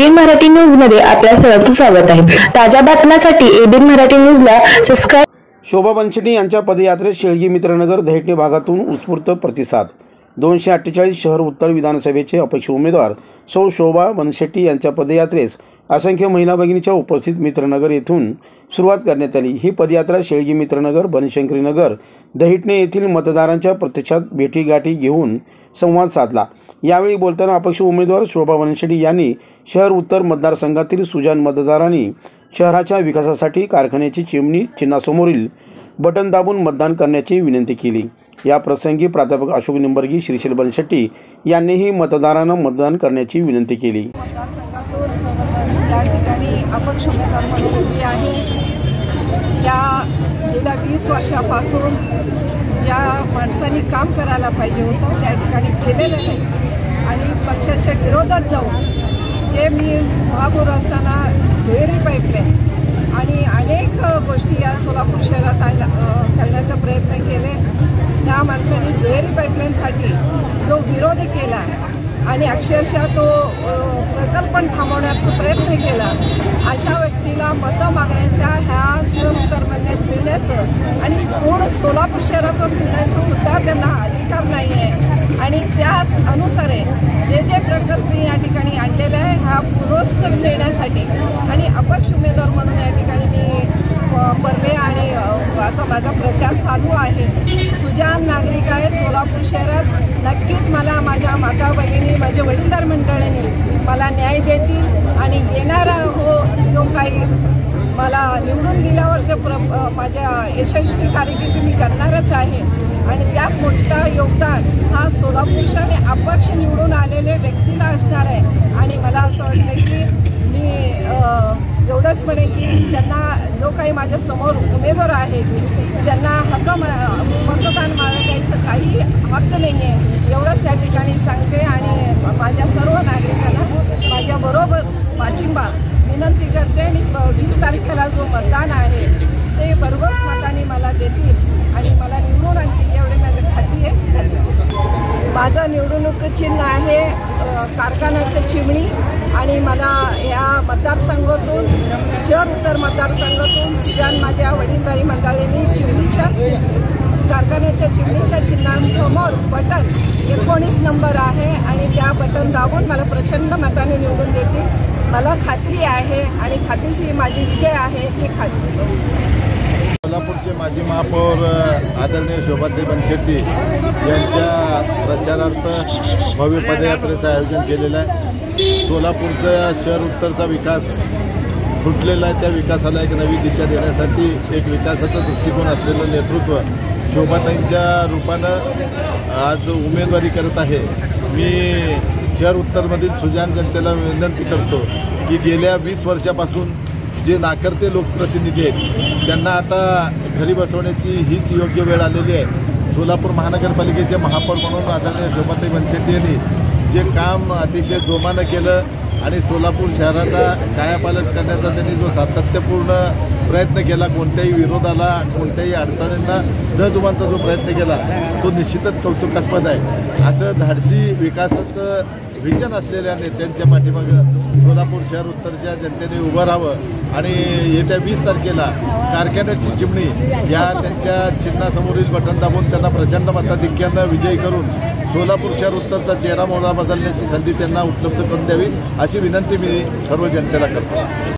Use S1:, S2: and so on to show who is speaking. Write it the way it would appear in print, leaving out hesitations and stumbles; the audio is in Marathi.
S1: एबीएन मराठी न्यूज मध्ये आपल्या सर्वांचं स्वागत आहे। ताज्या बातम्यांसाठी एबीएन मराठी न्यूजला सबस्क्राइब।
S2: शोभा बनशेटी यांच्या पदयात्रेत शेळगी मित्रनगर दहिटणे भागातून उत्स्फूर्त प्रतिसाद। 248 शहर उत्तर विधानसभेचे अपक्ष उमेदवार सौ शोभा बनशेटी यांच्या पदयात्रेस असंख्य महिला भगिनीच्या उपस्थित मित्रनगर येथून सुरुवात करण्यात आली। ही पदयात्रा शेळगी मित्रनगर, बनशंकरी नगर, दहिटणे येथील मतदारांच्या प्रत्यक्षात भेटीगाठी घेऊन संवाद साधला। यावेळी बोलताना अपक्ष उमेदवार शोभा बनशेटी यांनी शहर उत्तर मतदारसंघातील सुजाण मतदारांनी शहराच्या विकासासाठी कारखान्याची चिमणी चिन्हासमोरील बटन दाबून मतदान करण्याची विनंती केली। या प्रसंगी प्राध्यापक अशोक निंबर्गी, श्रीशैल बनशेटी यांनीही मतदारांना मतदान करण्याची विनंती केली।
S3: अपक्ष उमेदवार म्हणून उभी आहे। या गेल्या 20 वर्षापासून ज्या माणसांनी काम करायला पाहिजे होतं त्या ठिकाणी केलेलं नाही आणि पक्षाच्या विरोधात जाऊन जे मी महापौर असताना दुहेरी पाईपलाईन आणि अनेक गोष्टी या सोलापूर शहरात करण्याचा प्रयत्न केले। त्या माणसांनी दुहेरी पाईपलाईनसाठी जो विरोध केला आणि अक्षरशः तो प्रकल्प थांबवण्याचा प्रयत्न केला, अशा व्यक्तीला मतं मागण्याच्या ह्या शहर उत्तरमध्ये फिरण्याचं आणि पूर्ण सोलापूर शहराचं फिरण्याचं सुद्धा त्यांना अधिकार नाही आहे। आणि त्याच अनुसारे जे प्रकल्प या ठिकाणी आणलेले आहे हा पुरस्कार देण्यासाठी आणि अपक्ष उमेदवार म्हणून या ठिकाणी मी पडले आणि माझा प्रचार चालू आहे। सुजाण नागरिक आहे सोलापूर शहरात, नक्कीच मला माझ्या माता भगिनी, माझे वडीलधार मंडळींनी मला न्याय देतील आणि येणारा जो काही मला निवडून दिल्यावर जे माझ्या यशस्वी कारकिर्दी मी करणारच आहे आणि त्यात मोठं योगदान हा सोलापूर शहर अपक्ष निवडून आलेले व्यक्तीला असणार आहे। आणि मला असं वाटतं की मी एवढंच म्हणेन की ज्यांना जो काही माझ्या समोर उमेदवार आहेत त्यांना मतदान मागायचं काही हक्क नाही आहे, एवढंच या ठिकाणी सांगते। आणि माझ्या सर्व नागरिकांना माझ्याबरोबर पाठिंबा विनंती करते आणि 20 तारखेला जो मतदान आहे ते भरघोस मताने मला देतील आणि मला निवडून आणतील एवढे माझी खात्री आहे। माझं निवडणूक चिन्ह आहे कारखान्याची चिमणी आणि मला या मतदारसंघातून शहर उत्तर मतदारसंघातून सुजाण माझ्या वडीलधारी मंडळींनी चिमणीच्या कारखान्याच्या चिमणीच्या चिन्हांसमोर बटन 19 नंबर आहे आणि त्या बटन दाबून मला प्रचंड मताने निवडून देतील, मला खात्री आहे आणि खात्रीशीर माझी विजय आहे हे खात्री।
S4: सोलापूरचे माजी महापौर आदरणीय शोभाताई बनशेटी यांच्या प्रचारार्थ भव्य पदयात्रेचं आयोजन केलेलं आहे। सोलापूरचा शहर उत्तरचा विकास फुटलेला आहे, त्या विकासाला एक नवी दिशा देण्यासाठी एक विकासाचा दृष्टिकोन असलेलं नेतृत्व शोभाताईंच्या रूपानं आज उमेदवारी करत आहे। मी शहर उत्तरमधील सुजाण जनतेला विनंती करतो की गेल्या 20 वर्षापासून जे नाकर्ते लोकप्रतिनिधी आहेत त्यांना आता घरी बसवण्याची हीच योग्य वेळ आलेली आहे। सोलापूर महानगरपालिकेचे महापौर म्हणून आदरणीय शोभाताई बनशेटी यांनी जे काम अतिशय जोमानं केलं आणि सोलापूर शहराचा कायापालट करण्याचा त्यांनी जो सातत्यपूर्ण प्रयत्न केला, कोणत्याही विरोधाला कोणत्याही अडचणींना न जुमानचा जो प्रयत्न केला तो निश्चितच कौतुकास्पद आहे। असं धाडसी विकासाचं व्हिजन असलेल्या नेत्यांच्या पाठीमागं सोलापूर शहर उत्तरच्या जनतेने उभं राहावं आणि येत्या 20 तारखेला कारखान्याची चिमणी या त्यांच्या चिन्हासमोरील बटन दाबून त्यांना प्रचंड मताधिक्यानं विजयी करून सोलापूर शहर उत्तरचा चेहरा मोहरा बदलण्याची संधी त्यांना उपलब्ध करून द्यावी अशी विनंती मी सर्व जनतेला करतो।